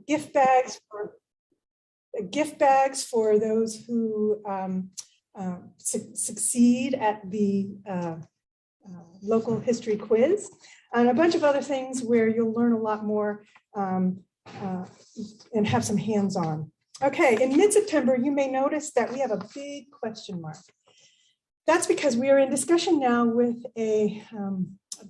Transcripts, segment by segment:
gift bags for those who succeed at the local history quiz, and a bunch of other things where you'll learn a lot more and have some hands-on. Okay, in mid-September, you may notice that we have a big question mark. That's because we are in discussion now with a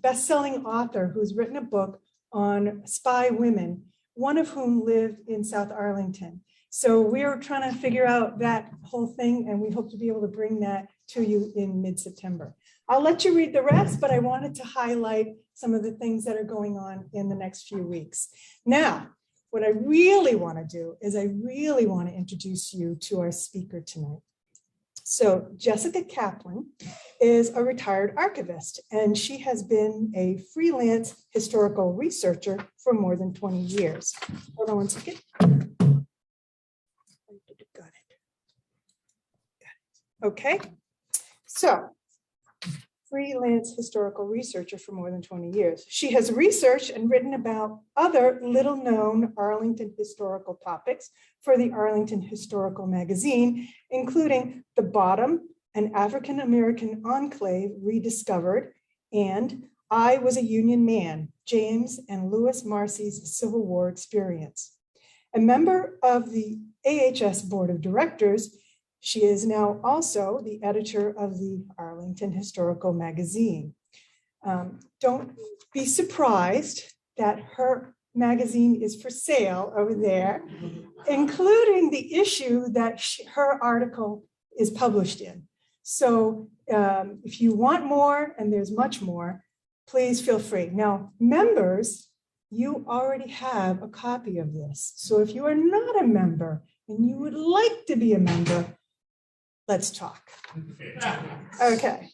best-selling author who's written a book on spy women, one of whom lived in South Arlington. So we're trying to figure out that whole thing, and we hope to be able to bring that to you in mid-September. I'll let you read the rest, but I wanted to highlight some of the things that are going on in the next few weeks. Now, what I really want to do is I really want to introduce you to our speaker tonight. So Jessica Kaplan is a retired archivist, and she has been a freelance historical researcher for more than 20 years. Hold on one second. Got it. Okay, so freelance historical researcher for more than 20 years. She has researched and written about other little-known Arlington historical topics for the Arlington Historical Magazine, including The Bottom, an African-American Enclave Rediscovered, and I Was a Union Man, James and Lewis Marcy's Civil War Experience. A member of the AHS Board of Directors, she is now also the editor of the Arlington Historical Magazine. Don't be surprised that her magazine is for sale over there, including the issue that her article is published in. So if you want more, and there's much more, please feel free. Now, members, you already have a copy of this. So if you are not a member and you would like to be a member, let's talk. Okay.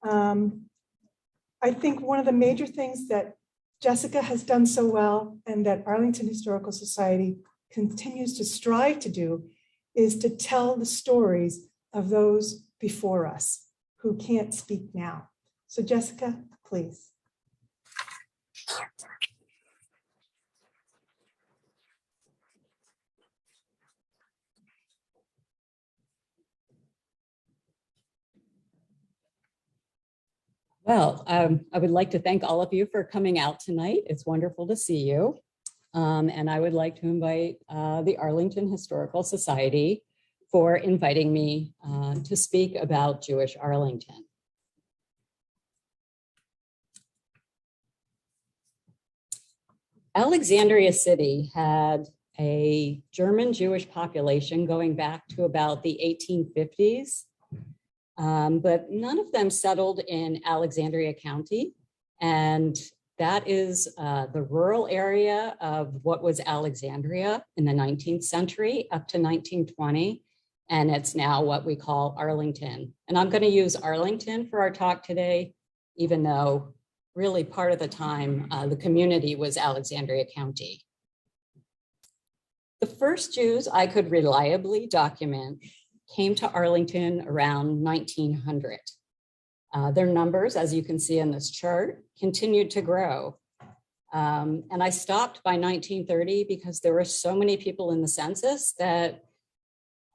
I think one of the major things that Jessica has done so well and that Arlington Historical Society continues to strive to do is to tell the stories of those before us who can't speak now. So Jessica, please. Well, I would like to thank all of you for coming out tonight. It's wonderful to see you. And I would like to invite the Arlington Historical Society for inviting me to speak about Jewish Arlington. Alexandria City had a German Jewish population going back to about the 1850s. But none of them settled in Alexandria County. And that is the rural area of what was Alexandria in the 19th century up to 1920. And it's now what we call Arlington. And I'm going to use Arlington for our talk today, even though really part of the time the community was Alexandria County. The first Jews I could reliably document came to Arlington around 1900. Their numbers, as you can see in this chart, continued to grow. And I stopped by 1930 because there were so many people in the census that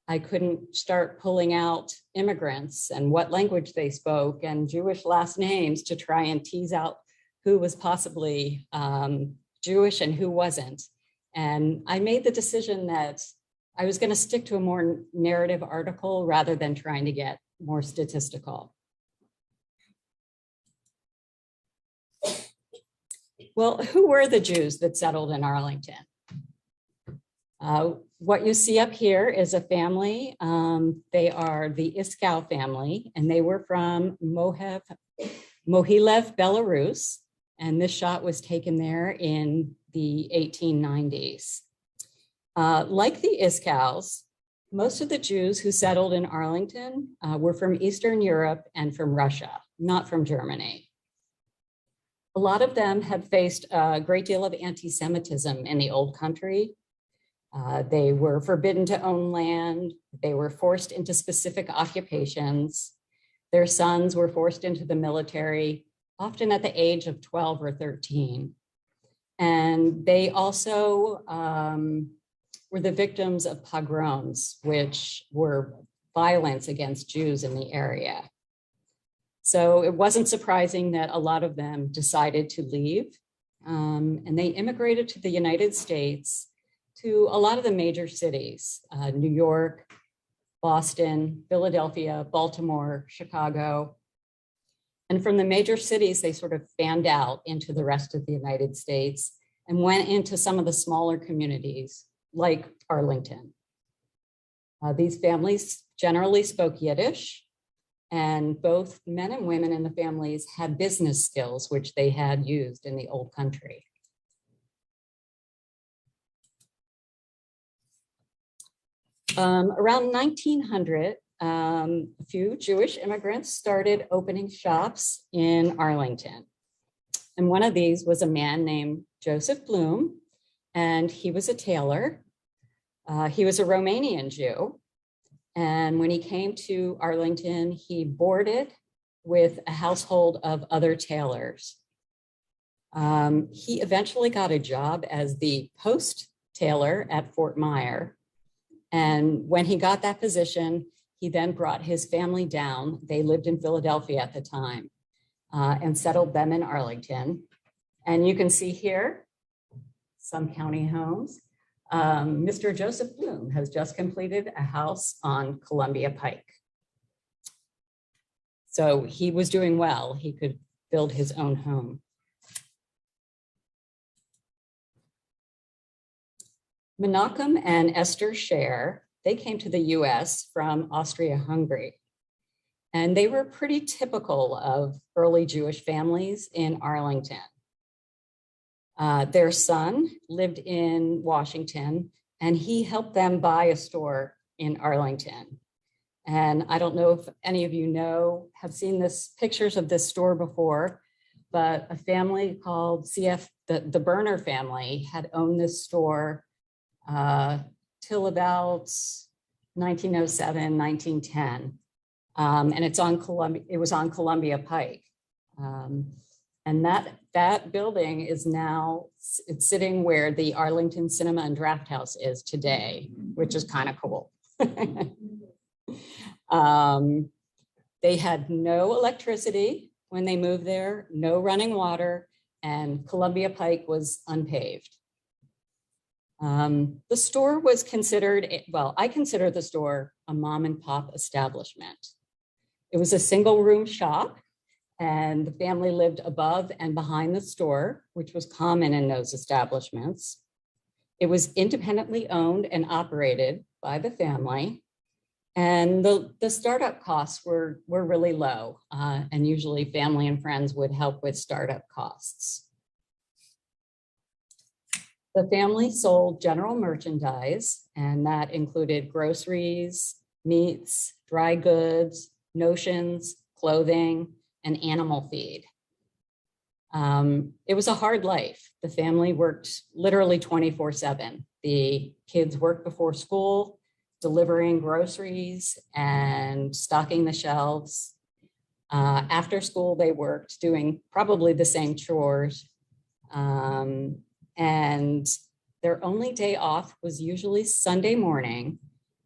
I couldn't start pulling out immigrants and what language they spoke and Jewish last names to try and tease out who was possibly Jewish and who wasn't. And I made the decision that I was going to stick to a more narrative article rather than trying to get more statistical. Well, who were the Jews that settled in Arlington? What you see up here is a family. They are the Iskow family, and they were from Mohilev, Belarus. And this shot was taken there in the 1890s. Like the Iskows, most of the Jews who settled in Arlington were from Eastern Europe and from Russia, not from Germany. A lot of them had faced a great deal of anti-Semitism in the old country. They were forbidden to own land. They were forced into specific occupations. Their sons were forced into the military, often at the age of 12 or 13. And they also were the victims of pogroms, which were violence against Jews in the area. So it wasn't surprising that a lot of them decided to leave, and they immigrated to the United States to a lot of the major cities, New York, Boston, Philadelphia, Baltimore, Chicago. And from the major cities, they sort of fanned out into the rest of the United States and went into some of the smaller communities like Arlington. These families generally spoke Yiddish, and both men and women in the families had business skills, which they had used in the old country. Around 1900, a few Jewish immigrants started opening shops in Arlington. And one of these was a man named Joseph Bloom, and he was a tailor. He was a Romanian Jew. And when he came to Arlington, he boarded with a household of other tailors. He eventually got a job as the post tailor at Fort Myer. And when he got that position, he then brought his family down. They lived in Philadelphia at the time, and settled them in Arlington. And you can see here some county homes. Mr. Joseph Bloom has just completed a house on Columbia Pike. So he was doing well. He could build his own home. Menachem and Esther Scher, they came to the US from Austria-Hungary. And they were pretty typical of early Jewish families in Arlington. Their son lived in Washington, and he helped them buy a store in Arlington. And I don't know if any of you have seen pictures of this store before, but a family called CF, the Berner family, had owned this store till about 1907, 1910. And it was on Columbia Pike. And that building is now, it's sitting where the Arlington Cinema and Draft House is today, which is kind of cool. They had no electricity when they moved there, no running water, and Columbia Pike was unpaved. The store was considered, I consider the store a mom and pop establishment. It was a single room shop, and the family lived above and behind the store, which was common in those establishments. It was independently owned and operated by the family. And the startup costs were really low, and usually family and friends would help with startup costs. The family sold general merchandise, and that included groceries, meats, dry goods, notions, clothing, and animal feed. It was a hard life. The family worked literally 24/7. The kids worked before school, delivering groceries and stocking the shelves. After school, they worked doing probably the same chores. And their only day off was usually Sunday morning.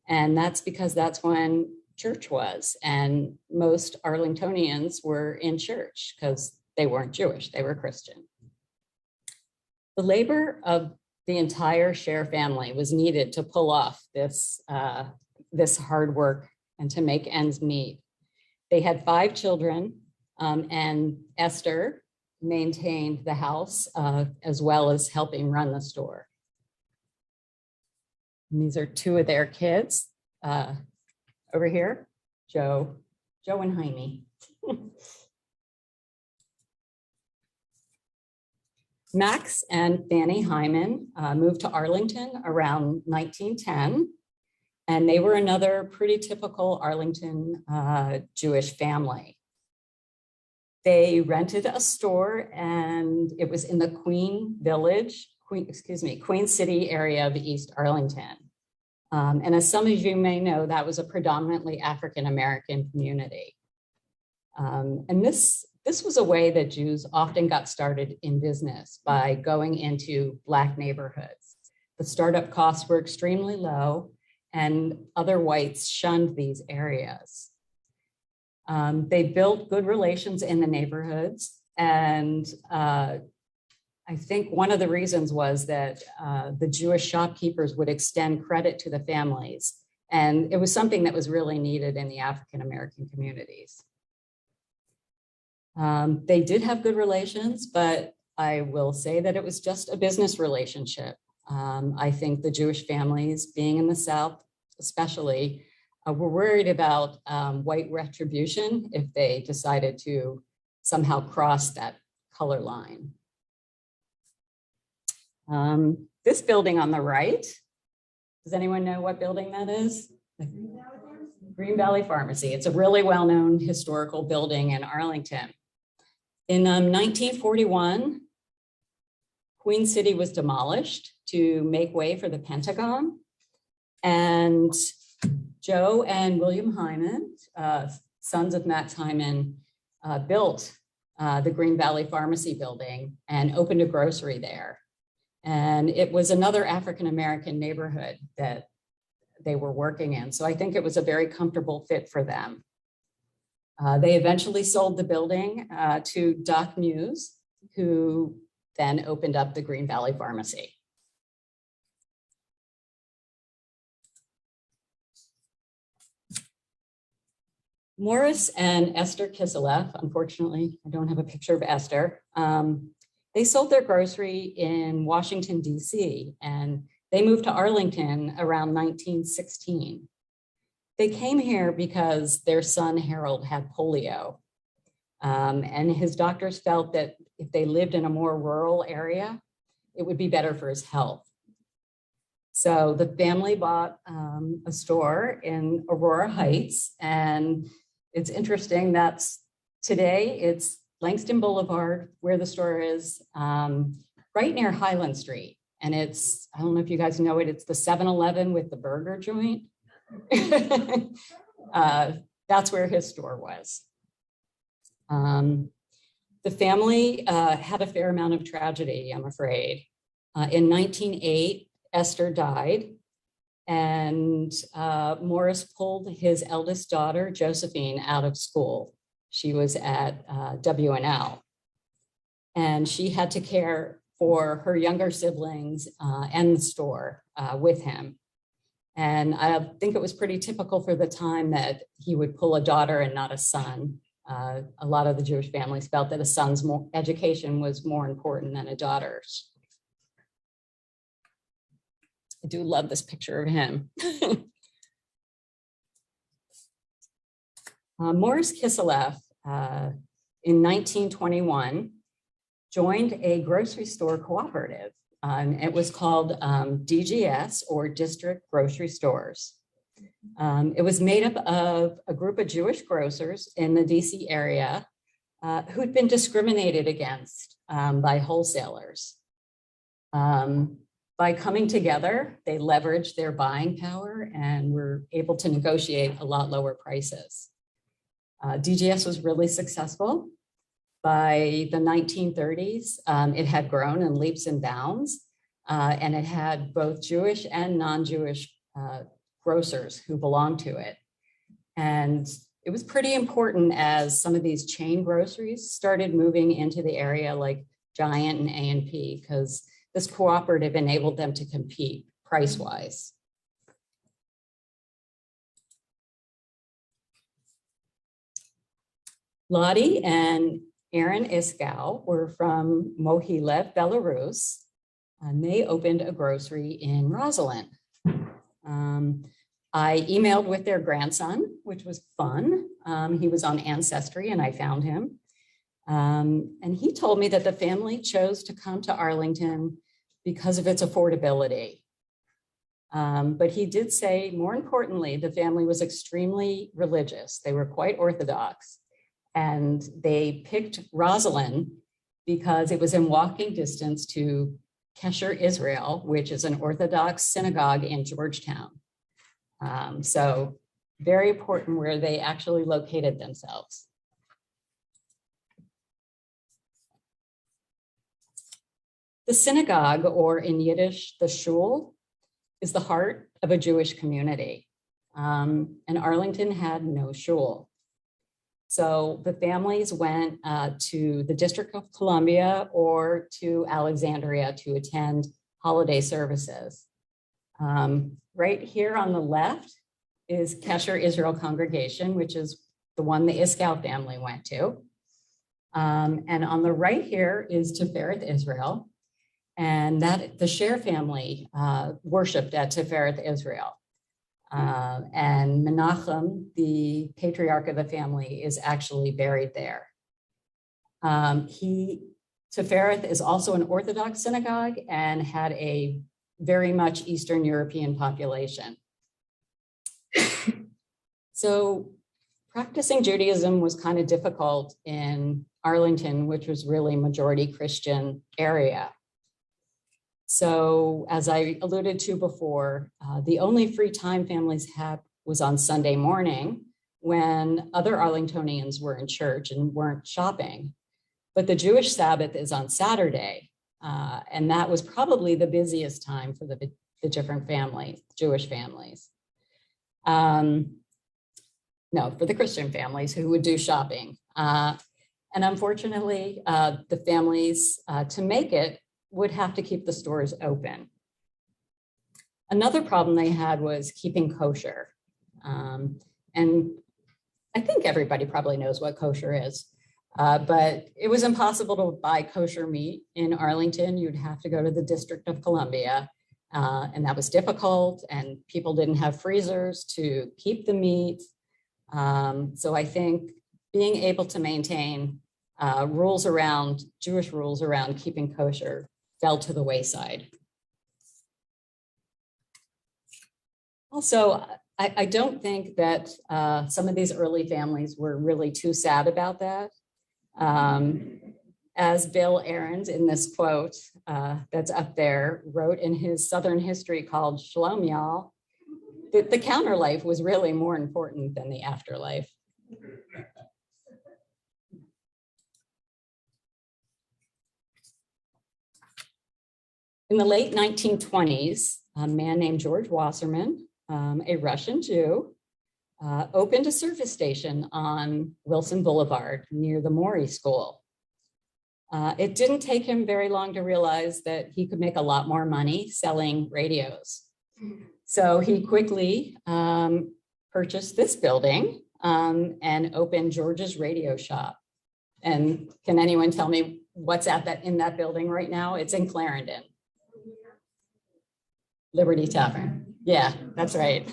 And that's because that's when church was. And most Arlingtonians were in church because they weren't Jewish, they were Christian. The labor of the entire Scher family was needed to pull off this hard work and to make ends meet. They had 5 children, and Esther maintained the house as well as helping run the store. And these are 2 of their kids. Over here, Joe and Jaime. Max and Fanny Hyman moved to Arlington around 1910, and they were another pretty typical Arlington Jewish family. They rented a store, and it was in the Queen City area of East Arlington. And as some of you may know, that was a predominantly African-American community. And this this was a way that Jews often got started in business by going into Black neighborhoods. The startup costs were extremely low, and other whites shunned these areas. They built good relations in the neighborhoods, and I think one of the reasons was that the Jewish shopkeepers would extend credit to the families, and it was something that was really needed in the African-American communities. They did have good relations, but I will say that it was just a business relationship. I think the Jewish families, being in the South especially, were worried about white retribution if they decided to somehow cross that color line. This building on the right, does anyone know what building that is? Green Valley Pharmacy. It's a really well-known historical building in Arlington. In 1941, Queen City was demolished to make way for the Pentagon. And Joe and William Hyman, sons of Max Hyman, built the Green Valley Pharmacy building and opened a grocery there. And it was another African-American neighborhood that they were working in. So I think it was a very comfortable fit for them. They eventually sold the building to Doc Muse, who then opened up the Green Valley Pharmacy. Morris and Esther Kiseleff, unfortunately, I don't have a picture of Esther. They sold their grocery in Washington, D.C., and they moved to Arlington around 1916. They came here because their son Harold had polio, and his doctors felt that if they lived in a more rural area, it would be better for his health. So the family bought a store in Aurora Heights, and it's interesting that today it's Langston Boulevard, where the store is, right near Highland Street. And it's, I don't know if you guys know it, it's the 7-Eleven with the burger joint. That's where his store was. The family had a fair amount of tragedy, I'm afraid. In 1908, Esther died, and Morris pulled his eldest daughter, Josephine, out of school. She was at WNL, and she had to care for her younger siblings and the store with him. And I think it was pretty typical for the time that he would pull a daughter and not a son. A lot of the Jewish families felt that a son's education was more important than a daughter's. I do love this picture of him. Morris Kiseleff, in 1921, joined a grocery store cooperative. It was called DGS, or District Grocery Stores. It was made up of a group of Jewish grocers in the DC area who'd been discriminated against by wholesalers. By coming together, they leveraged their buying power and were able to negotiate a lot lower prices. DGS was really successful. By the 1930s, it had grown in leaps and bounds, and it had both Jewish and non-Jewish grocers who belonged to it. And it was pretty important as some of these chain groceries started moving into the area, like Giant and A&P, because this cooperative enabled them to compete price-wise. Lottie and Aaron Iskow were from Mohilev, Belarus, and they opened a grocery in Rosslyn. I emailed with their grandson, which was fun. He was on Ancestry and I found him. And he told me that the family chose to come to Arlington because of its affordability. But he did say, more importantly, the family was extremely religious. They were quite Orthodox. And they picked Rosslyn because it was in walking distance to Kesher, Israel, which is an Orthodox synagogue in Georgetown. So very important where they actually located themselves. The synagogue, or in Yiddish, the shul, is the heart of a Jewish community. And Arlington had no shul. So the families went to the District of Columbia or to Alexandria to attend holiday services. Right here on the left is Kesher Israel Congregation, which is the one the Iskow family went to. And on the right here is Tiferet Israel, and that the Sher family worshiped at Tiferet Israel. And Menachem, the patriarch of the family, is actually buried there. Tiferet is also an Orthodox synagogue and had a very much Eastern European population. So practicing Judaism was kind of difficult in Arlington, which was really majority Christian area. So as I alluded to before, the only free time families had was on Sunday morning when other Arlingtonians were in church and weren't shopping. But the Jewish Sabbath is on Saturday. And that was probably the busiest time for the different families, Jewish families. No, for the Christian families who would do shopping. And unfortunately, the families to make it would have to keep the stores open. Another problem they had was keeping kosher. And I think everybody probably knows what kosher is, but it was impossible to buy kosher meat in Arlington. You'd have to go to the District of Columbia, and that was difficult, and people didn't have freezers to keep the meat. So I think being able to maintain Jewish rules around keeping kosher fell to the wayside. Also, I don't think that some of these early families were really too sad about that. As Bill Ahrens, in this quote that's up there, wrote in his Southern history called Shalom Y'all, the counter life was really more important than the afterlife. In the late 1920s, a man named George Wasserman, a Russian Jew, opened a service station on Wilson Boulevard near the Morey School. It didn't take him very long to realize that he could make a lot more money selling radios. So he quickly purchased this building and opened George's Radio Shop. And can anyone tell me what's in that building right now? It's in Clarendon. Liberty Tavern. Yeah, that's right.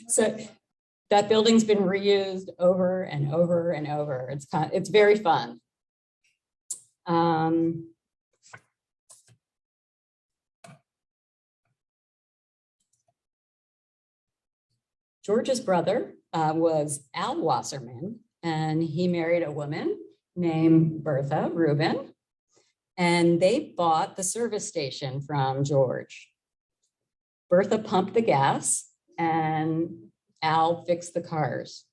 So that building's been reused over and over and over. It's very fun. George's brother was Al Wasserman, and he married a woman named Bertha Rubin, and they bought the service station from George. Bertha pumped the gas and Al fixed the cars.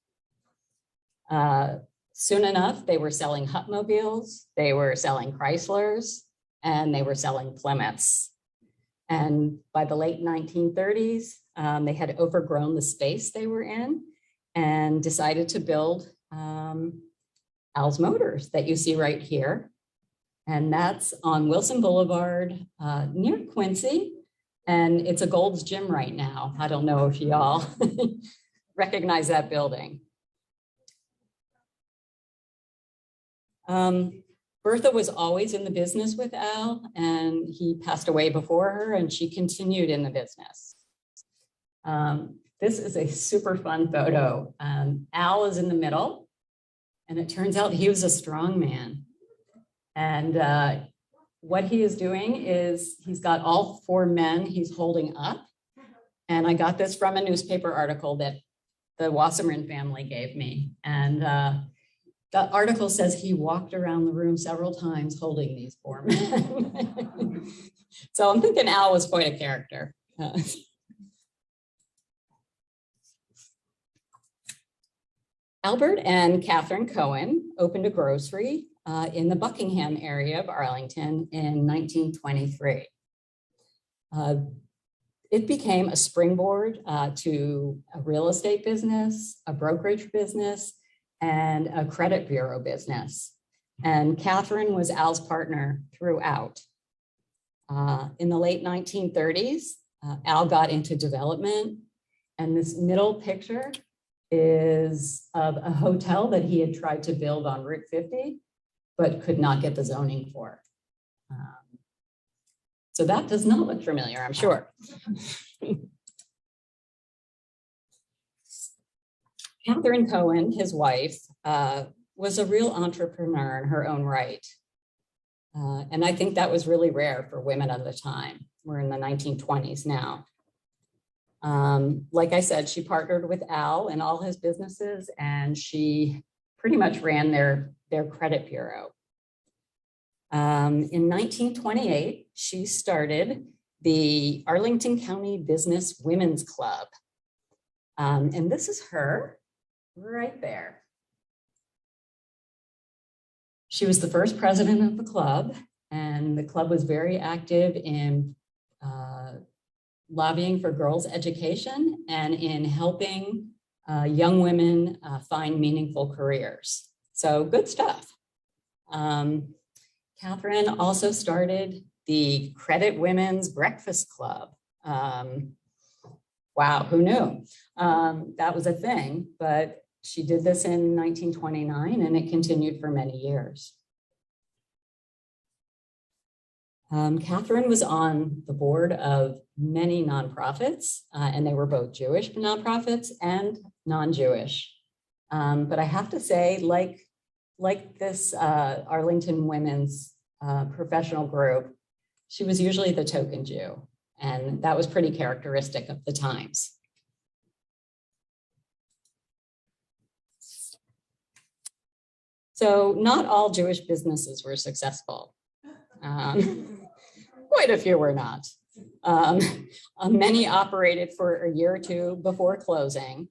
Soon enough, they were selling Hupmobiles, they were selling Chryslers, and they were selling Plymouths. And by the late 1930s, they had overgrown the space they were in and decided to build Al's Motors that you see right here. And that's on Wilson Boulevard near Quincy. And it's a Gold's Gym right now. I don't know if y'all recognize that building. Bertha was always in the business with Al, and he passed away before her, and she continued in the business. This is a super fun photo. Al is in the middle, and it turns out he was a strong man. And what he is doing is he's got all four men he's holding up. And I got this from a newspaper article that the Wasserman family gave me. And the article says he walked around the room several times holding these four men. So I'm thinking Al was quite a character. Albert and Catherine Cohen opened a grocery in the Buckingham area of Arlington in 1923. It became a springboard to a real estate business, a brokerage business, and a credit bureau business. And Catherine was Al's partner throughout. In the late 1930s, Al got into development, and this middle picture is of a hotel that he had tried to build on Route 50, but could not get the zoning for. So that does not look familiar, I'm sure. Catherine Cohen, his wife, was a real entrepreneur in her own right. And I think that was really rare for women of the time. We're in the 1920s now. Like I said, she partnered with Al in all his businesses, and she pretty much ran their credit bureau. In 1928, she started the Arlington County Business Women's Club. And this is her right there. She was the first president of the club, and the club was very active in lobbying for girls' education and in helping young women find meaningful careers. So good stuff. Catherine also started the Credit Women's Breakfast Club. Wow, who knew? That was a thing, but she did this in 1929, and it continued for many years. Catherine was on the board of many nonprofits, and they were both Jewish nonprofits and non-Jewish. But I have to say, like this Arlington Women's professional group, she was usually the token Jew, and that was pretty characteristic of the times. So not all Jewish businesses were successful. Quite a few were not. Many operated for a year or two before closing,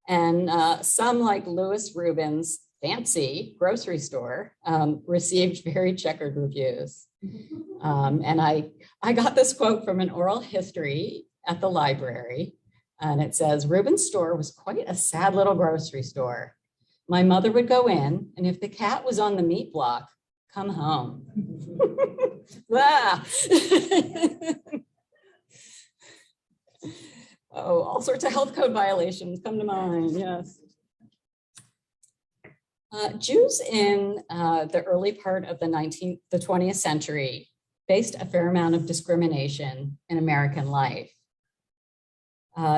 and some, like Louis Rubin's fancy grocery store, received very checkered reviews. And I got this quote from an oral history at the library, and it says, "Rubin's store was quite a sad little grocery store. My mother would go in, and if the cat was on the meat block, come home." Ah. Oh, all sorts of health code violations come to mind, yes. Jews in the early part of the 20th century faced a fair amount of discrimination in American life.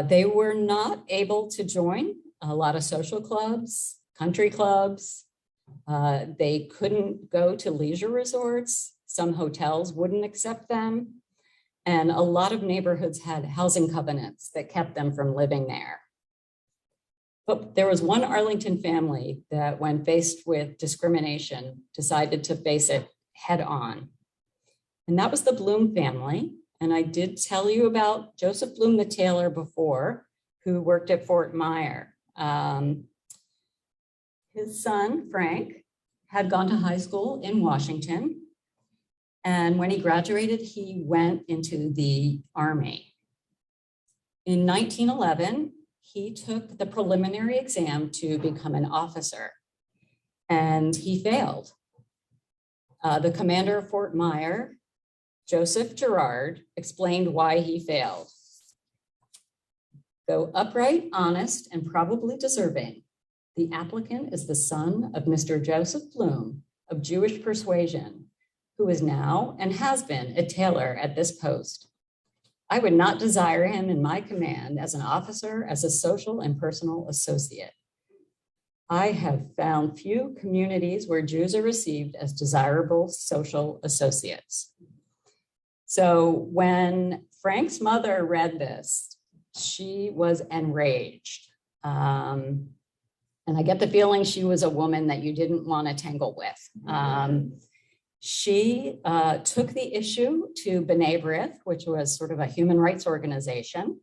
They were not able to join a lot of social clubs, country clubs. They couldn't go to leisure resorts. Some hotels wouldn't accept them. And a lot of neighborhoods had housing covenants that kept them from living there. But there was one Arlington family that, when faced with discrimination, decided to face it head on. And that was the Bloom family. And I did tell you about Joseph Bloom, the tailor, before, who worked at Fort Myer. His son, Frank, had gone to high school in Washington. And when he graduated, he went into the Army. In 1911, he took the preliminary exam to become an officer, and he failed. The commander of Fort Myer, Joseph Gerard, explained why he failed. "Though upright, honest, and probably deserving, the applicant is the son of Mr. Joseph Bloom of Jewish persuasion, who is now and has been a tailor at this post. I would not desire him in my command as an officer, as a social and personal associate. I have found few communities where Jews are received as desirable social associates." So when Frank's mother read this, she was enraged. And I get the feeling she was a woman that you didn't want to tangle with. She took the issue to B'nai B'rith, which was sort of a human rights organization,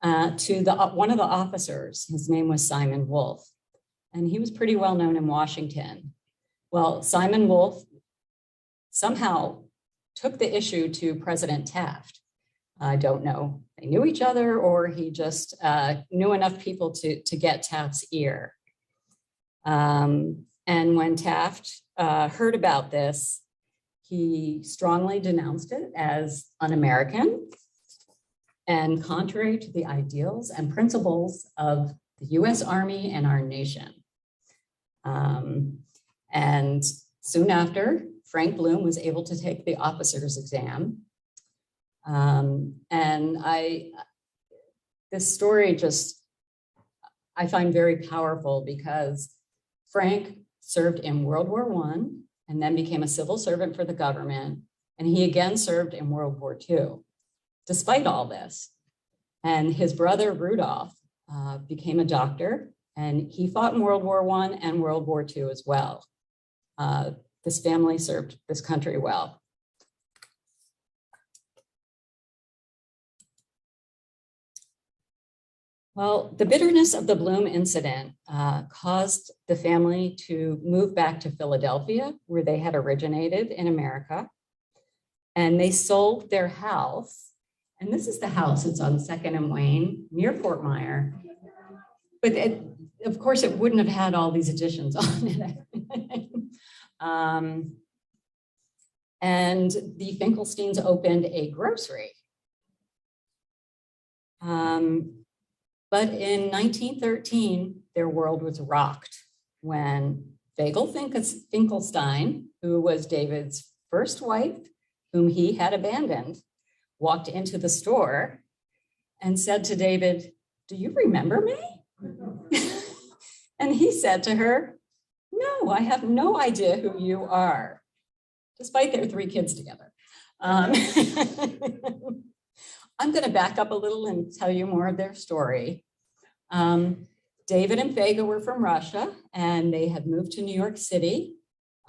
to one of the officers. His name was Simon Wolf, and he was pretty well known in Washington. Well, Simon Wolf somehow took the issue to President Taft. I don't know, they knew each other or he just knew enough people to get Taft's ear. And when Taft heard about this, he strongly denounced it as un-American and contrary to the ideals and principles of the US Army and our nation. And soon after, Frank Bloom was able to take the officer's exam. This story I find very powerful because Frank served in World War I and then became a civil servant for the government. And he again served in World War II, despite all this. And his brother Rudolph became a doctor and he fought in World War I and World War II as well. This family served this country well. Well, the bitterness of the Bloom incident caused the family to move back to Philadelphia, where they had originated in America. And they sold their house. And this is the house, it's on 2nd and Wayne, near Fort Myer. But of course, it wouldn't have had all these additions on it. And the Finkelsteins opened a grocery. But in 1913, their world was rocked when Fagel Finkelstein, who was David's first wife, whom he had abandoned, walked into the store and said to David, "Do you remember me?" And he said to her, "No, I have no idea who you are," despite their 3 kids together. I'm going to back up a little and tell you more of their story. David and Fagel were from Russia, and they had moved to New York City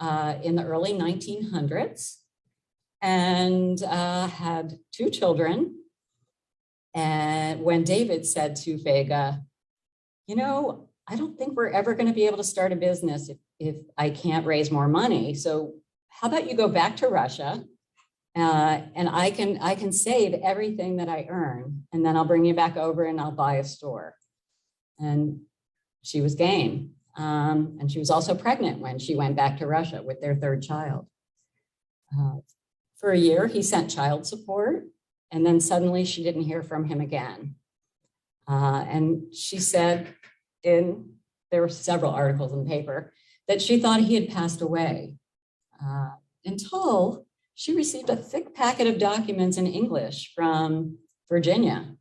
in the early 1900s and had 2 children. And when David said to Fagel, "You know, I don't think we're ever going to be able to start a business if I can't raise more money. So how about you go back to Russia and I can save everything that I earn, and then I'll bring you back over and I'll buy a store." And she was game. And she was also pregnant when she went back to Russia with their 3rd child. For a year, he sent child support, and then suddenly she didn't hear from him again. And she said there were several articles in the paper that she thought he had passed away until she received a thick packet of documents in English from Virginia.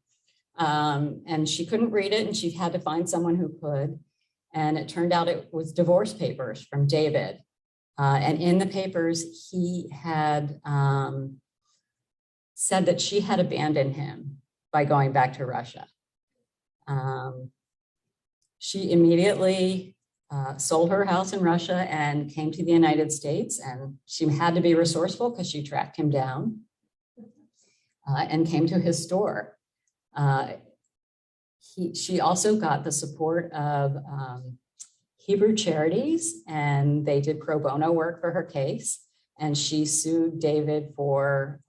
And she couldn't read it and she had to find someone who could. And it turned out it was divorce papers from David. And in the papers, he had said that she had abandoned him by going back to Russia. She immediately sold her house in Russia and came to the United States, and she had to be resourceful because she tracked him down and came to his store. She also got the support of Hebrew Charities, and they did pro bono work for her case, and she sued David for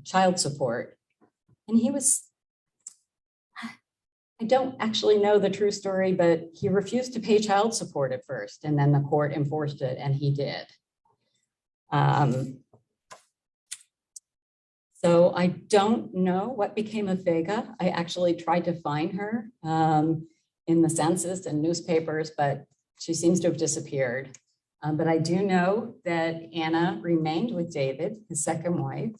child support. And I don't actually know the true story, but he refused to pay child support at first, and then the court enforced it, and he did. So I don't know what became of Vega. I actually tried to find her in the census and newspapers, but she seems to have disappeared. But I do know that Anna remained with David, his 2nd wife,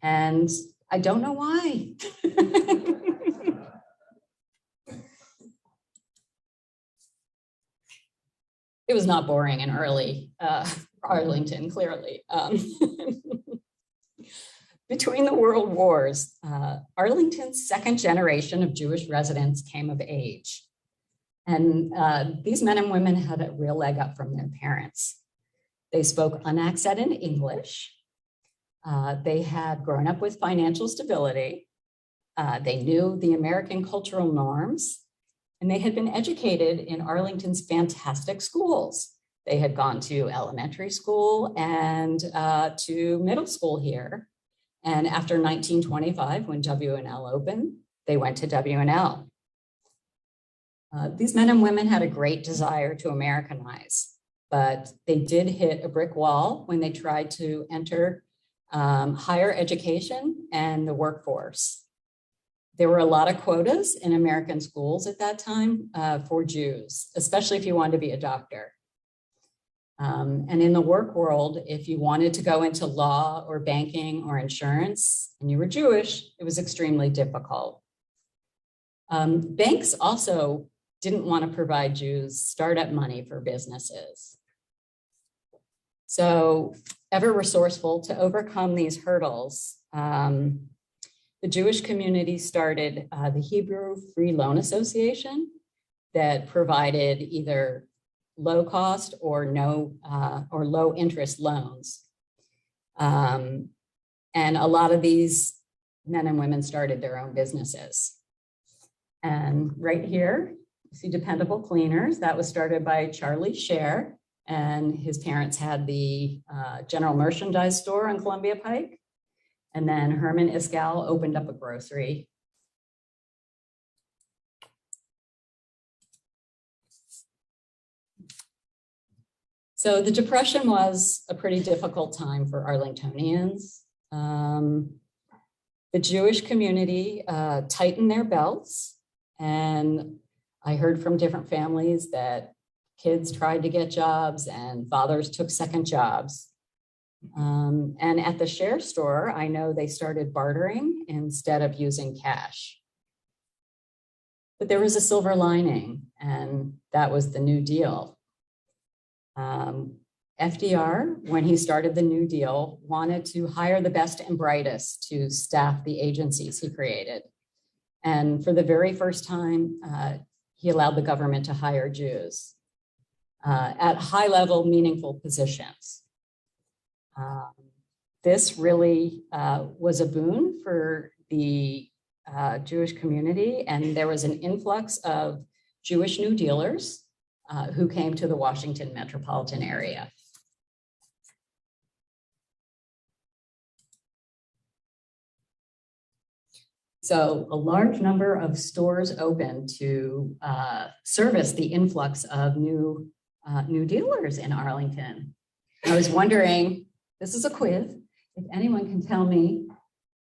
and I don't know why. It was not boring in early Arlington, clearly. Between the world wars, Arlington's 2nd generation of Jewish residents came of age. And these men and women had a real leg up from their parents. They spoke unaccented English. They had grown up with financial stability. They knew the American cultural norms, and they had been educated in Arlington's fantastic schools. They had gone to elementary school and to middle school here. And after 1925, when W&L opened, they went to W&L. These men and women had a great desire to Americanize, but they did hit a brick wall when they tried to enter higher education and the workforce. There were a lot of quotas in American schools at that time for Jews, especially if you wanted to be a doctor. And in the work world, if you wanted to go into law or banking or insurance and you were Jewish, it was extremely difficult. Banks also didn't want to provide Jews startup money for businesses. So ever resourceful to overcome these hurdles, the Jewish community started the Hebrew Free Loan Association that provided either low cost or low interest loans. And a lot of these men and women started their own businesses. And right here, you see Dependable Cleaners. That was started by Charlie Scher, and his parents had the general merchandise store on Columbia Pike. And then Herman Iskal opened up a grocery. So the Depression was a pretty difficult time for Arlingtonians. The Jewish community tightened their belts, and I heard from different families that kids tried to get jobs and fathers took second jobs. And at the Scher store, I know they started bartering instead of using cash. But there was a silver lining, and that was the New Deal. FDR, when he started the New Deal, wanted to hire the best and brightest to staff the agencies he created. And for the very first time, he allowed the government to hire Jews at high-level, meaningful positions. This really was a boon for the Jewish community, and there was an influx of Jewish New Dealers who came to the Washington metropolitan area. So a large number of stores opened to service the influx of new dealers in Arlington. I was wondering, this is a quiz, if anyone can tell me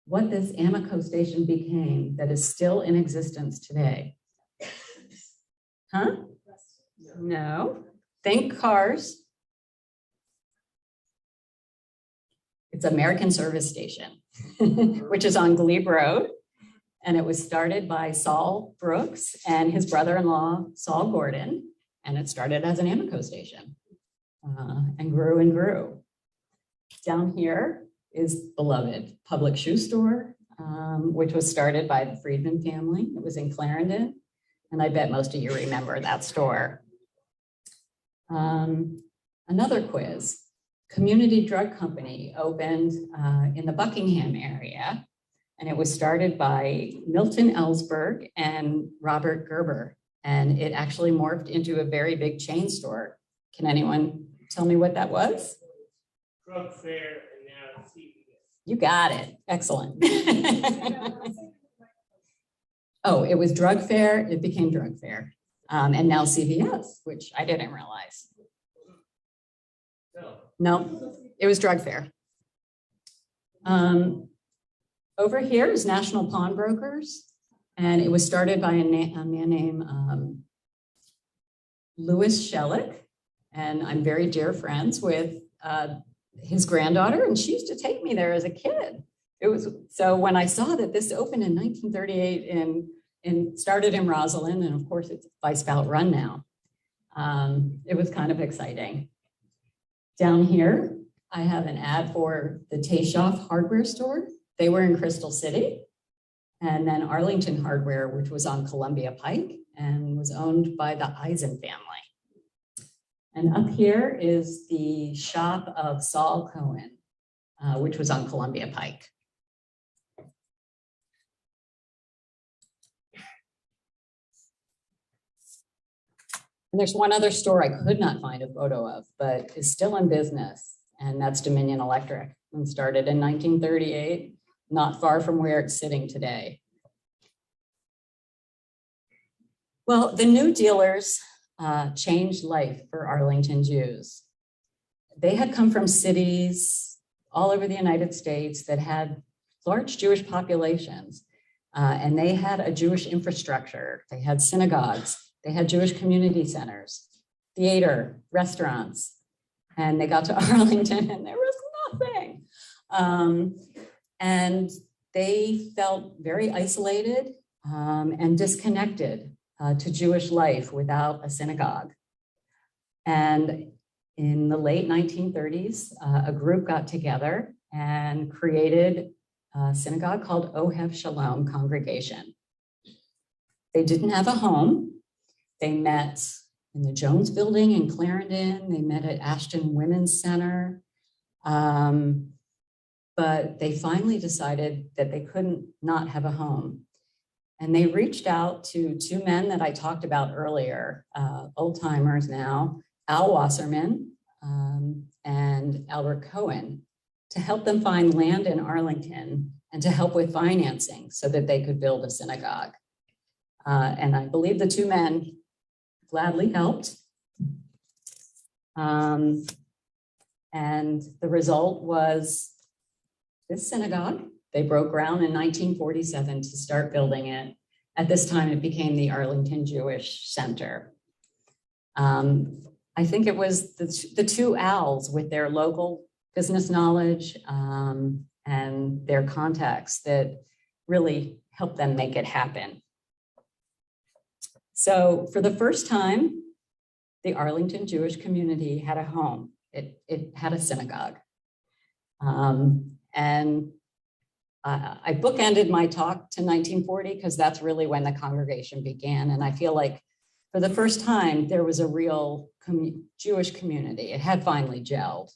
what this Amoco station became that is still in existence today. Huh? No. Think cars. It's American Service Station, which is on Glebe Road. And it was started by Saul Brooks and his brother-in-law, Saul Gordon. And it started as an Amoco station and grew and grew. Down here is beloved Public Shoe Store, which was started by the Friedman family. It was in Clarendon. And I bet most of you remember that store. Another quiz. Community Drug Company opened in the Buckingham area. And it was started by Milton Ellsberg and Robert Gerber. And it actually morphed into a very big chain store. Can anyone tell me what that was? Drug Fair and now CVS. You got it. Excellent. Oh, it was Drug Fair. It became Drug Fair. And now CVS, which I didn't realize. No, it was Drug Fair. Over here is National Pawnbrokers, and it was started by a man named Louis Shellick, and I'm very dear friends with his granddaughter, and she used to take me there as a kid. So when I saw that this opened in 1938 and started in Rosslyn, and of course it's by Spout Run now, it was kind of exciting. Down here, I have an ad for the Tayshoff hardware store. They were in Crystal City, and then Arlington Hardware, which was on Columbia Pike and was owned by the Eisen family. And up here is the shop of Saul Cohen, which was on Columbia Pike. And there's one other store I could not find a photo of, but is still in business, and that's Dominion Electric, and started in 1938, not far from where it's sitting today. Well, the new dealers changed life for Arlington Jews. They had come from cities all over the United States that had large Jewish populations, and they had a Jewish infrastructure. They had synagogues, they had Jewish community centers, theater, restaurants, and they got to Arlington and there was nothing. And they felt very isolated and disconnected to Jewish life without a synagogue. And in the late 1930s, a group got together and created a synagogue called Ohev Shalom Congregation. They didn't have a home. They met in the Jones Building in Clarendon. They met at Ashton Women's Center. But they finally decided that they couldn't not have a home. And they reached out to two men that I talked about earlier, old timers now, Al Wasserman and Albert Cohen, to help them find land in Arlington and to help with financing so that they could build a synagogue. And I believe the two men gladly helped. And the result was this synagogue. They broke ground in 1947 to start building it. At this time, it became the Arlington Jewish Center. I think it was the two Als with their local business knowledge and their contacts that really helped them make it happen. So for the first time, the Arlington Jewish community had a home. It had a synagogue. And I bookended my talk to 1940 because that's really when the congregation began. And I feel like for the first time, there was a real Jewish community. It had finally gelled.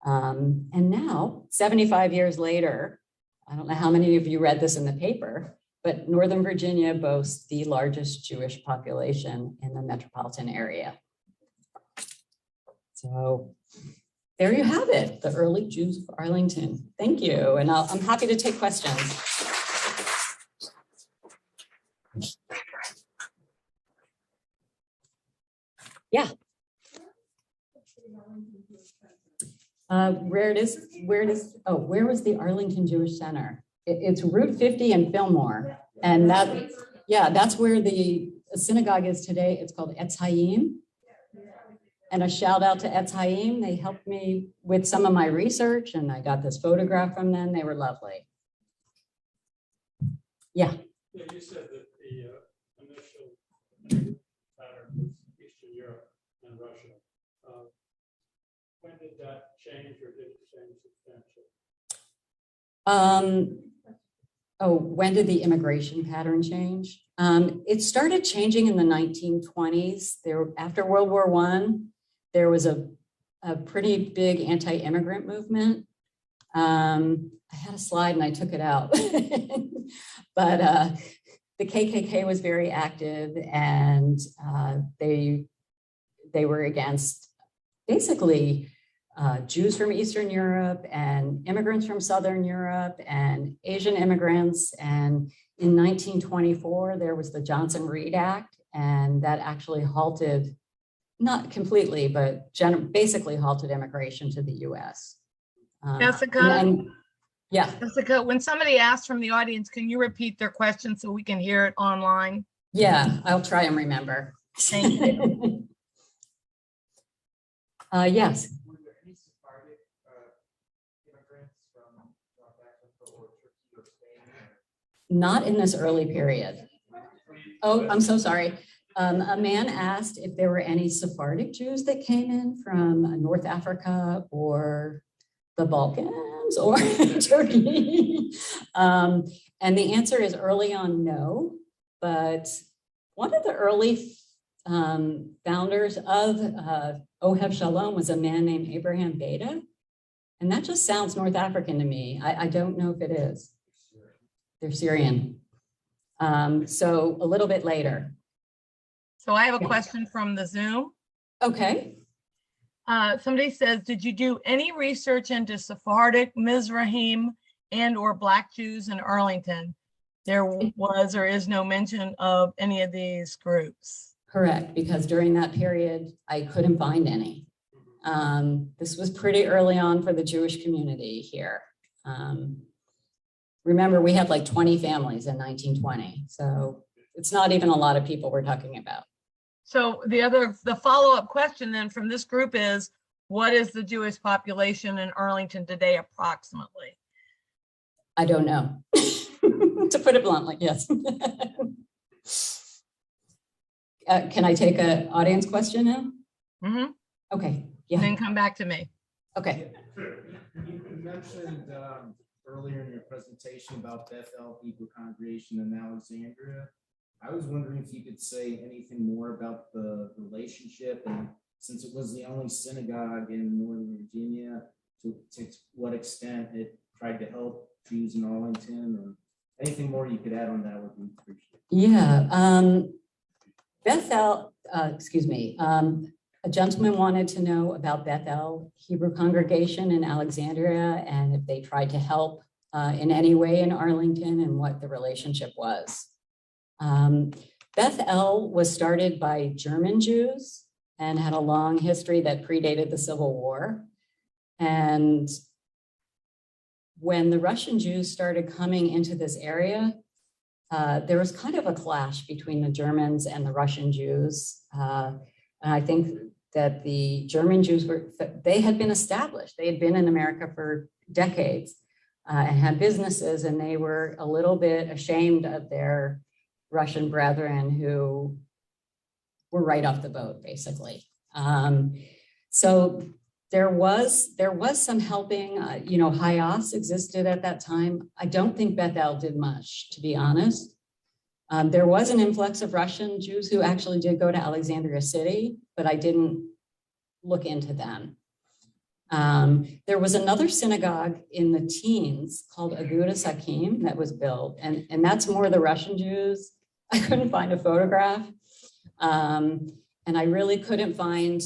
And now, 75 years later, I don't know how many of you read this in the paper, but Northern Virginia boasts the largest Jewish population in the metropolitan area. So there you have it, the early Jews of Arlington. Thank you, and I'm happy to take questions. Yeah. Where was the Arlington Jewish Center? It's Route 50 in Fillmore. And that's where the synagogue is today. It's called Etz Hayim. And a shout out to Etz Hayim. They helped me with some of my research and I got this photograph from them. They were lovely. Yeah. Yeah, you said that the initial pattern was Eastern Europe and Russia. When did that change or did it change substantially? When did the immigration pattern change? It started changing in the 1920s. After World War I, there was a pretty big anti-immigrant movement. I had a slide and I took it out. But the KKK was very active and they were against basically Jews from Eastern Europe and immigrants from Southern Europe and Asian immigrants. And in 1924, there was the Johnson-Reed Act, and that actually halted, not completely, but basically halted immigration to the US. Jessica? Yeah. Jessica, when somebody asks from the audience, can you repeat their question so we can hear it online? Yeah, I'll try and remember. Thank you. Yes. Were there any Sephardic immigrants from North Africa or Turkey or Spain? Not in this early period. Oh, I'm so sorry. A man asked if there were any Sephardic Jews that came in from North Africa or the Balkans or Turkey. And the answer is early on, no. But one of the early founders of Ohev Shalom was a man named Abraham Beta. And that just sounds North African to me. I don't know if it is. They're Syrian. So a little bit later. So I have a question from the Zoom. Okay. Somebody says, did you do any research into Sephardic, Mizrahim, and or Black Jews in Arlington? There was or is no mention of any of these groups. Correct, because during that period, I couldn't find any. This was pretty early on for the Jewish community here. Remember, we had like 20 families in 1920, so it's not even a lot of people we're talking about. So the follow-up question then from this group is, what is the Jewish population in Arlington today approximately? I don't know, to put it bluntly, yes. Can I take an audience question now? Mm-hmm. Okay, And then yeah, come back to me. okay. You mentioned earlier in your presentation about Bethel Hebrew Congregation in Alexandria. I was wondering if you could say anything more about the relationship, and since it was the only synagogue in Northern Virginia, to what extent it tried to help Jews in Arlington, or anything more you could add on that would be appreciated. Yeah, Bethel, a gentleman wanted to know about Bethel Hebrew Congregation in Alexandria and if they tried to help in any way in Arlington and what the relationship was. Bethel was started by German Jews and had a long history that predated the Civil War. And when the Russian Jews started coming into this area, there was kind of a clash between the Germans and the Russian Jews. And I think that the German Jews they had been established. They had been in America for decades and had businesses, and they were a little bit ashamed of their Russian brethren who were right off the boat, basically. So there was some helping, HIAS existed at that time. I don't think Bethel did much, to be honest. There was an influx of Russian Jews who actually did go to Alexandria City, but I didn't look into them. There was another synagogue in the teens called Agudas Hakim that was built, and that's more the Russian Jews. I couldn't find a photograph, and I really couldn't find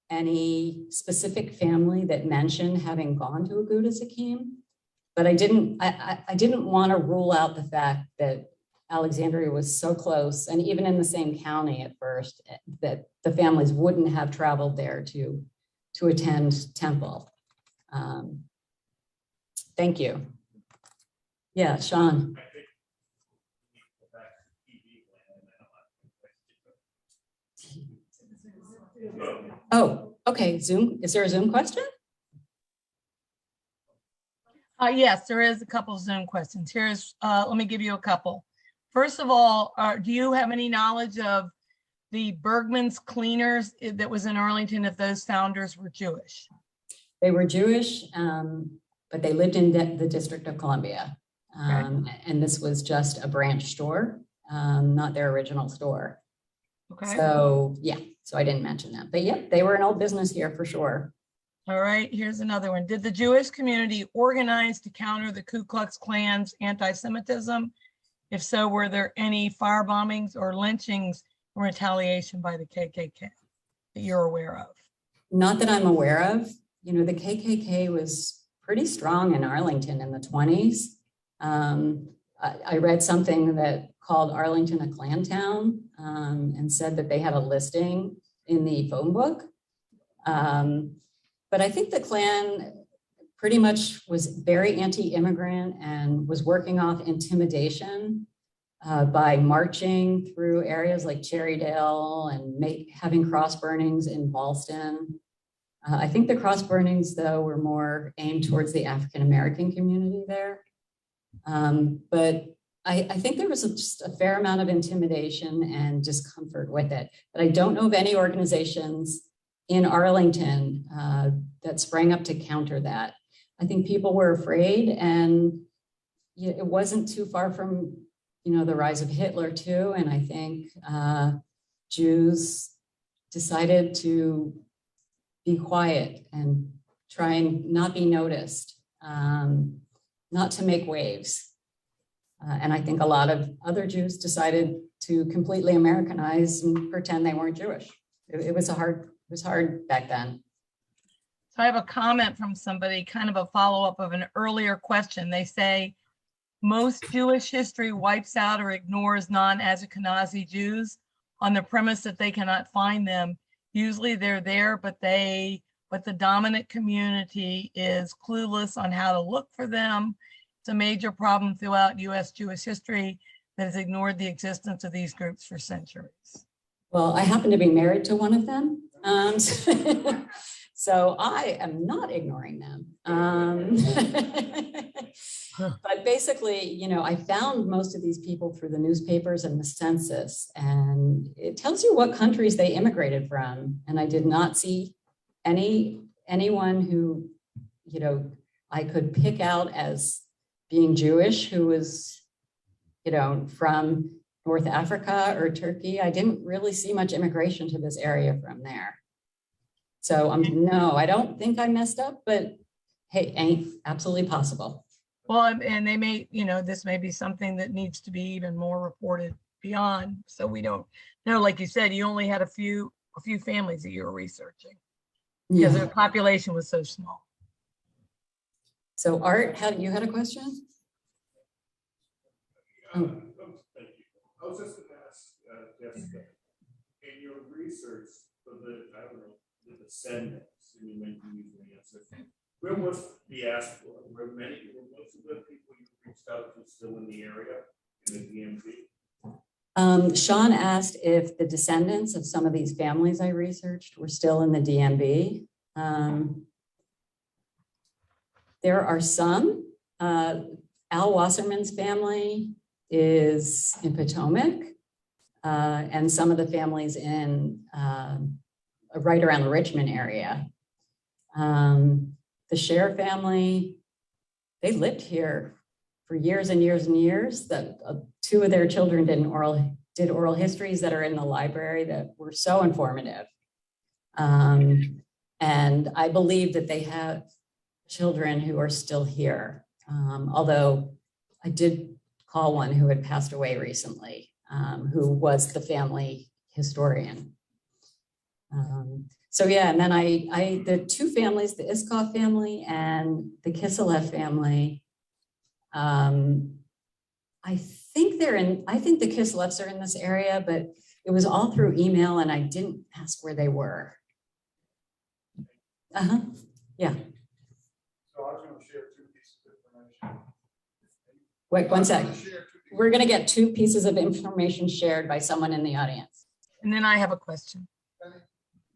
any specific family that mentioned having gone to Agudas Hakim, but I didn't want to rule out the fact that Alexandria was so close, and even in the same county at first, that the families wouldn't have traveled there to attend temple. Thank you. Yeah, Sean. Oh, okay, Zoom. Is there a Zoom question? Yes, there is a couple of Zoom questions. Let me give you a couple. First of all, do you have any knowledge of the Bergman's Cleaners that was in Arlington, if those founders were Jewish? They were Jewish, but they lived in the District of Columbia. And this was just a branch store, not their original store. Okay. So yeah, so I didn't mention that, but yep, they were an old business here for sure. All right, here's another one. Did the Jewish community organize to counter the Ku Klux Klan's anti-Semitism? If so, were there any firebombings or lynchings in retaliation by the KKK that you're aware of? Not that I'm aware of. You know, the KKK was pretty strong in Arlington in the 20s. I read something that called Arlington a Klan town and said that they had a listing in the phone book. But I think the Klan pretty much was very anti-immigrant and was working off intimidation by marching through areas like Cherrydale and having cross burnings in Ballston. I think the cross burnings, though, were more aimed towards the African-American community there. But I think there was just a fair amount of intimidation and discomfort with it. But I don't know of any organizations in Arlington that sprang up to counter that. I think people were afraid, and it wasn't too far from, the rise of Hitler too. And I think Jews decided to be quiet and try and not be noticed, not to make waves. And I think a lot of other Jews decided to completely Americanize and pretend they weren't Jewish. It was hard back then. So I have a comment from somebody, kind of a follow-up of an earlier question. They say, most Jewish history wipes out or ignores non-Ashkenazi Jews on the premise that they cannot find them. Usually they're there, but the dominant community is clueless on how to look for them. It's a major problem throughout US Jewish history that has ignored the existence of these groups for centuries. Well, I happen to be married to one of them. So I am not ignoring them. But basically, I found most of these people through the newspapers and the census, and it tells you what countries they immigrated from. And I did not see anyone who, I could pick out as being Jewish who was, from North Africa or Turkey. I didn't really see much immigration to this area from there. So no, I don't think I messed up, but hey, ain't absolutely possible. Well, and they may, this may be something that needs to be even more reported beyond. So we don't know, like you said, you only had a few families that you were researching because the population was so small. So Art, you had a question? Thank you. I was just going to ask Jessica, in your research for the descendants, and you mentioned using the answer, where was the diaspora? Were most of the people you reached out to still in the area, in the DMV? Sean asked if the descendants of some of these families I researched were still in the DMV. There are some. Al Wasserman's family is in Potomac, and some of the families in right around the Richmond area. The Scher family, they lived here for years and years and years. Two of their children did oral histories that are in the library that were so informative. And I believe that they have children who are still here. Although I did call one who had passed away recently, who was the family historian. So yeah, and then the two families, the Iskov family and the Kiselev family, I think the Kiselevs are in this area, but it was all through email and I didn't ask where they were. Yeah. So I was going to share two pieces of information. Wait, one sec. We're going to get two pieces of information shared by someone in the audience. And then I have a question.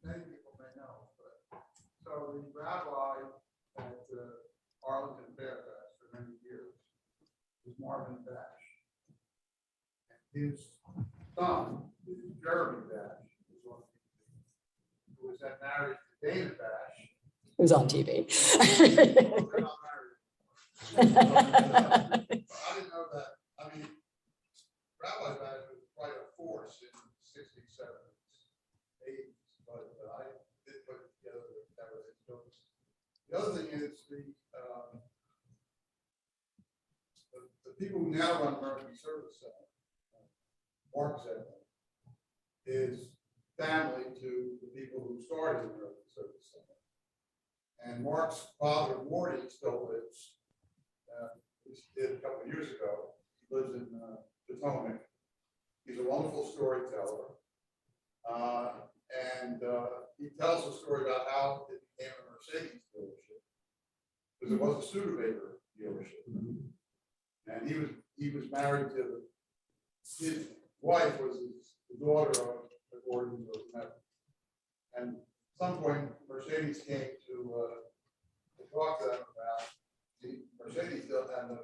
Many people may know, but so the rabbi at Arlington Fairfax for many years was Marvin Bash. And his son, Jeremy Bash, who was then married to David Bash. Who's on TV. I didn't know that. I mean, Rabbi Bash was quite a force in the 60s, 70s, 80s, but I did put it together that was his focus. The other thing is the people who now run American Service Center, Mark said, is family to the people who started the American Service Center. And Mark's father, Morty, still lives. He did a couple of years ago. He lives in Potomac. He's a wonderful storyteller. And he tells a story about how it became a Mercedes dealership. Because it was a Studebaker dealership. And he was married to his wife was the daughter of the Gordons of Metal. And at some point, Mercedes came to talk to them about the Mercedes deal, and the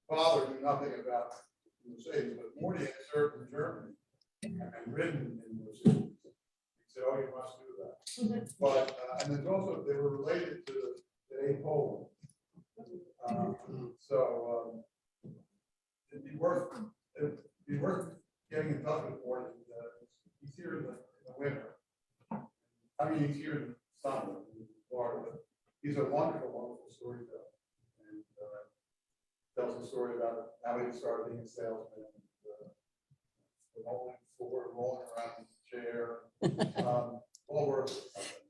father knew nothing about Mercedes, but Morty had served in Germany and ridden in Mercedes. He said, "Oh, you must do that." But and then also they were related to A. Poland. So it'd be worth getting in touch with Morty. He's here in the winter. I mean, he's here in the summer in Florida. He's a wonderful, wonderful storyteller. And tells a story about how he started being a salesman, the rolling forward, rolling around in the chair. All worth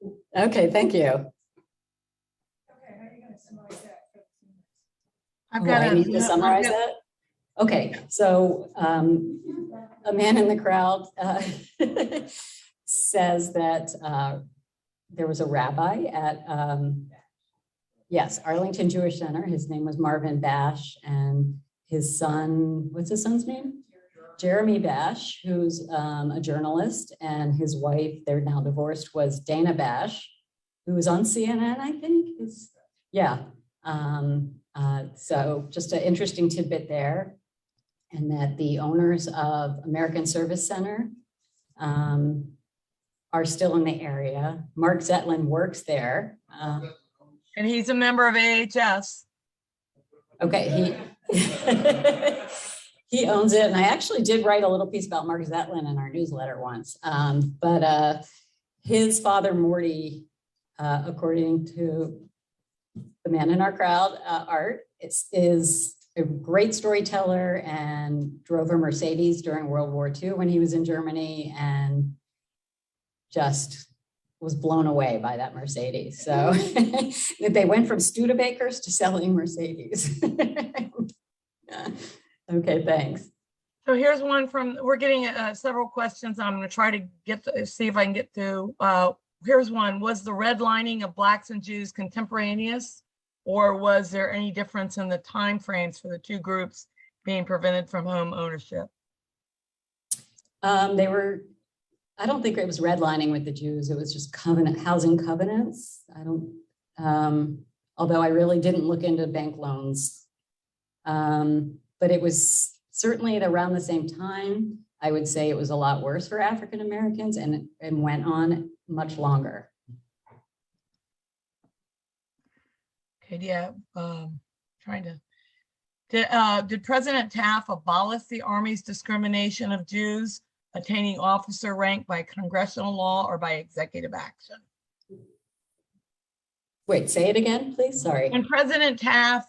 it. Okay, thank you. Okay, how are you gonna summarize that? I've Oh, got I need to summarize that? Okay, so a man in the crowd says that there was a rabbi at, yes, Arlington Jewish Center. His name was Marvin Bash, and his son, what's his son's name? Jeremy Bash, who's a journalist, and his wife, they're now divorced, was Dana Bash, who was on CNN, I think. Yeah. So just an interesting tidbit there. And that the owners of American Service Center are still in the area. Mark Zetlin works there. And he's a member of AHS. Okay, he owns it. And I actually did write a little piece about Mark Zetlin in our newsletter once. But his father, Morty, according to the man in our crowd, Art, is a great storyteller and drove a Mercedes during World War II when he was in Germany, and just was blown away by that Mercedes. So they went from Studebakers to selling Mercedes. Okay, thanks. So here's one from, we're getting several questions. I'm going to try to see if I can get to, here's one. Was the redlining of Blacks and Jews contemporaneous? Or was there any difference in the timeframes for the two groups being prevented from home ownership? They were, I don't think it was redlining with the Jews. It was just housing covenants. I don't, although I really didn't look into bank loans. But it was certainly at around the same time. I would say it was a lot worse for African Americans and went on much longer. Okay, yeah, did President Taft abolish the Army's discrimination of Jews attaining officer rank by congressional law or by executive action? Wait, say it again, please. Sorry. When President Taft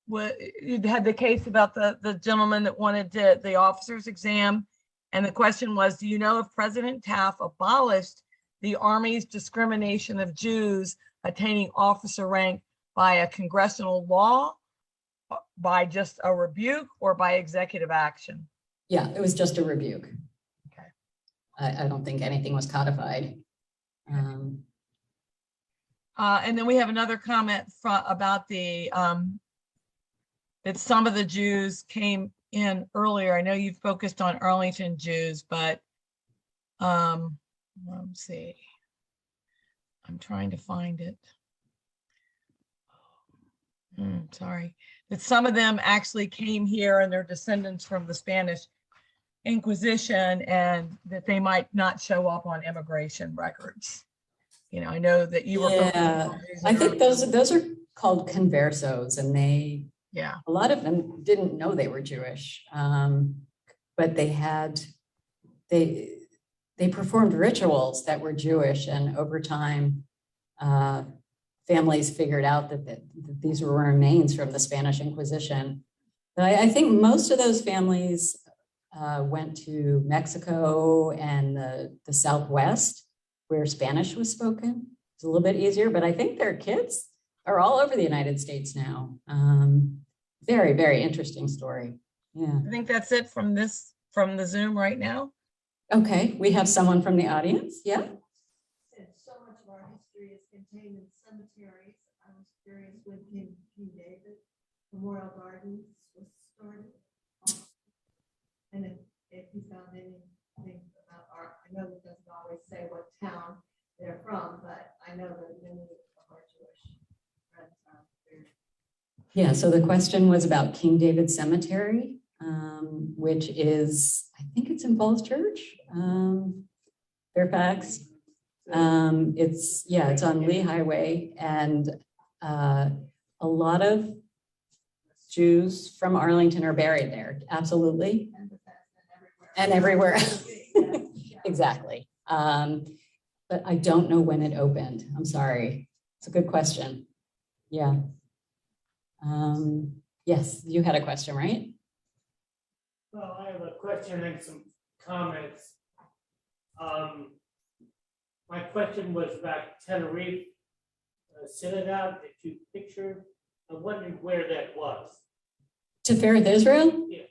you had the case about the gentleman that wanted the officer's exam, and the question was, do you know if President Taft abolished the Army's discrimination of Jews attaining officer rank by a congressional law, by just a rebuke, or by executive action? Yeah, it was just a rebuke. Okay. I don't think anything was codified. And then we have another comment about the that some of the Jews came in earlier. I know you've focused on Arlington Jews, but let's see. I'm trying to find it. Sorry. That some of them actually came here and they're descendants from the Spanish Inquisition, and that they might not show up on immigration records. You know, I know that you were. Yeah, I think those are called conversos, and they, yeah, a lot of them didn't know they were Jewish, but they performed rituals that were Jewish, and over time, families figured out that these were remains from the Spanish Inquisition. But I think most of those families went to Mexico and the Southwest, where Spanish was spoken. It's a little bit easier, but I think their kids are all over the United States now. Very, very interesting story. Yeah. I think that's it from the Zoom right now. Okay, we have someone from the audience. Yeah. So much of our history is contained in cemeteries. I was curious when King David Memorial Gardens was started. And if you found anything about I know it doesn't always say what town they're from, but I know that many of our Jewish friends are there. Yeah, so the question was about King David Cemetery, which is, I think it's in Falls Church, Fairfax. It's on Lee Highway, and a lot of Jews from Arlington are buried there. Absolutely. And everywhere. Exactly. But I don't know when it opened. I'm sorry. It's a good question. Yeah. Yes, you had a question, right? Well, I have a question and some comments. My question was about Tenerife Synagogue that you pictured. I wondered where that was. Tifereth Israel? Yes,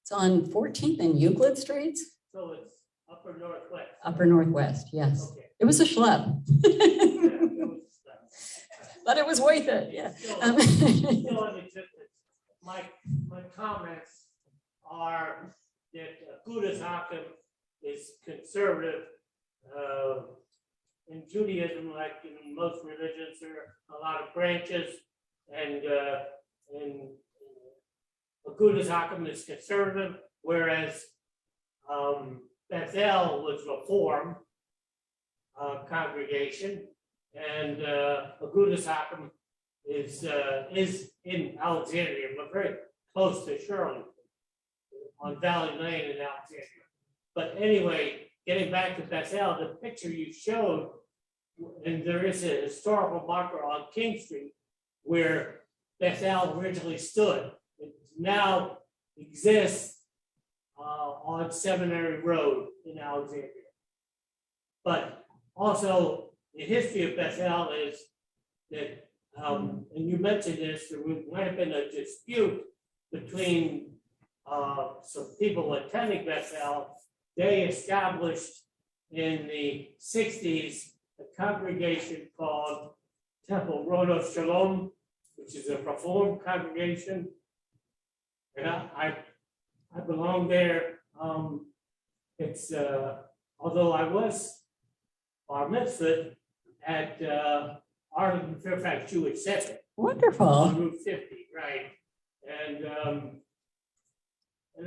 It's on 14th and Euclid Streets, so it's upper northwest. upper northwest, yes. Okay. It was a schlep, It was, but it was worth it, yeah. Still in existence. My comments are that Buddhist Hakim is conservative. In Judaism, like in most religions, there are a lot of branches, and Buddhist Hakim is conservative, whereas Bethel was Reform congregation, and Agudas Hakim is in Alexandria, but very close to Shirley, on Valley Lane in Alexandria. But anyway, getting back to Bethel, the picture you showed, and there is a historical marker on King Street where Bethel originally stood. It now exists on Seminary Road in Alexandria. But also, the history of Bethel is that, and you mentioned this, there might have been a dispute between some people attending Bethel. They established in the 60s a congregation called Temple Rodolph Shalom, which is a Reformed congregation. And I belong there. It's although I was bar mitzvah at Arlington Fairfax Jewish Center Wonderful. on Route 50, right? And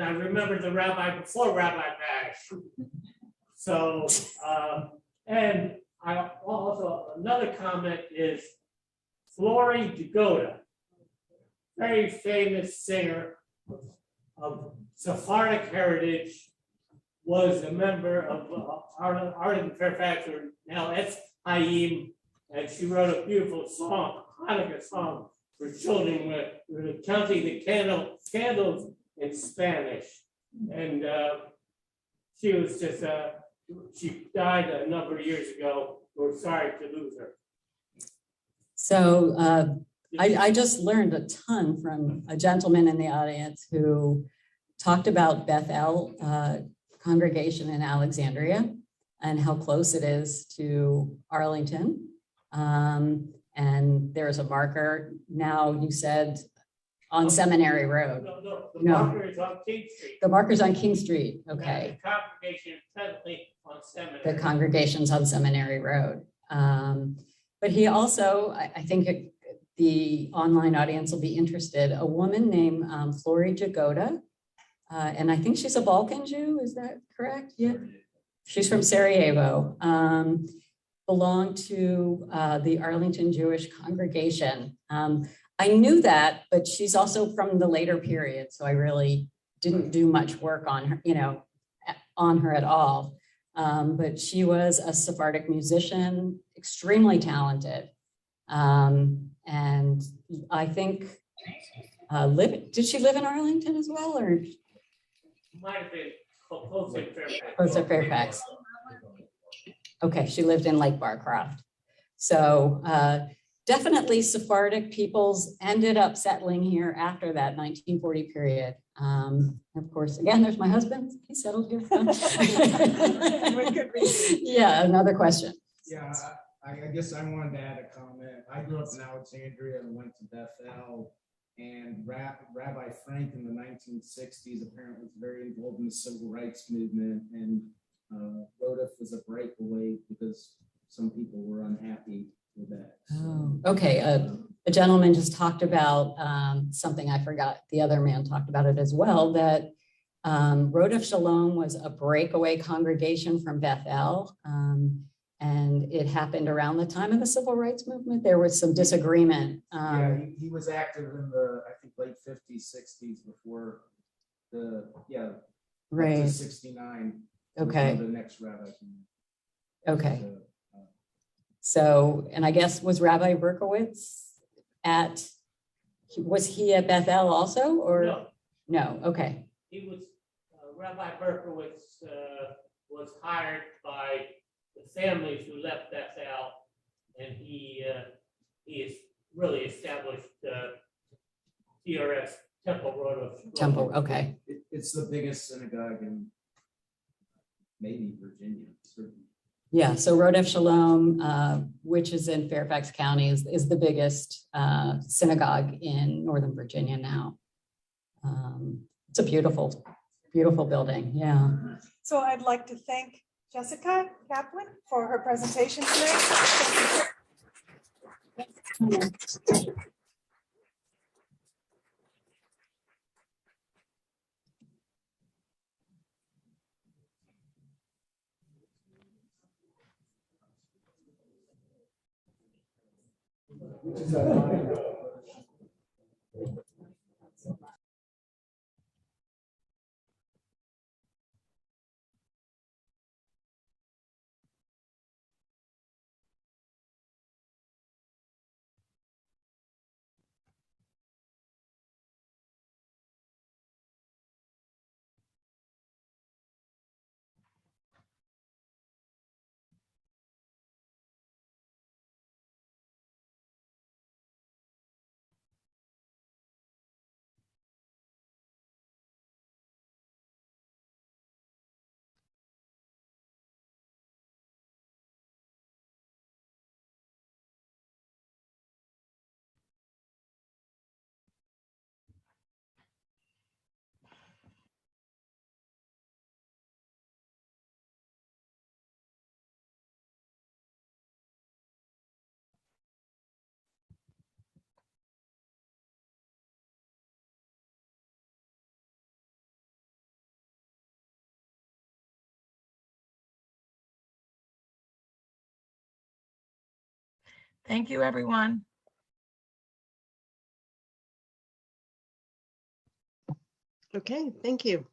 I remember the rabbi before Rabbi Bash. So, and I also, another comment is Flori Jagoda, very famous singer of Sephardic heritage, was a member of Arlington Fairfax, or now it's Haim, and she wrote a beautiful song, Hanukkah song for children, with counting the candles in Spanish. And she was just, she died a number of years ago. We're sorry to lose her. So I just learned a ton from a gentleman in the audience who talked about Bethel congregation in Alexandria and how close it is to Arlington. And there's a marker now, you said, on Seminary Road. No, the No. marker is on King Street. The marker's on King Street, And okay. the congregation is presently on Seminary. The congregation's on Seminary Road. But he also, I think the online audience will be interested, a woman named Flori Jagoda. And I think she's a Balkan Jew, is that correct? Yeah. She's from Sarajevo, belonged to the Arlington Jewish congregation. I knew that, but she's also from the later period. So I really didn't do much work on her, on her at all. But she was a Sephardic musician, extremely talented. And I think, did she live in Arlington as well, or? Might have been close to Fairfax. Close to Fairfax. Okay, she lived in Lake Barcroft. So definitely Sephardic peoples ended up settling here after that 1940 period. Of course, again, there's my husband. He settled here. Yeah, another question. Yeah, I guess I wanted to add a comment. I grew up in Alexandria and went to Bethel, and Rabbi Frank in the 1960s apparently was very involved in the civil rights movement, and Rodolph was a breakaway because some people were unhappy with that. Oh, okay. A gentleman just talked about something I forgot. The other man talked about it as well, that Rodolph Shalom was a breakaway congregation from Bethel. And it happened around the time of the civil rights movement. There was some disagreement. Yeah, he was active in the, I think, late 50s, 60s before the, Right. up to 69. Okay. The next rabbi. Okay. So, and I guess was Rabbi Berkowitz Was he at Bethel also, or? No, No, okay. he was, Rabbi Berkowitz was hired by the families who left Bethel, and he is really established TRS Temple Road of Shalom. Temple, okay. It's the biggest synagogue in maybe Virginia, certainly. Yeah, so Rodef Shalom, which is in Fairfax County, is the biggest synagogue in Northern Virginia now. It's a beautiful, beautiful building, yeah. So I'd like to thank Jessica Kaplan for her presentation today. Thank you, everyone. Okay, thank you.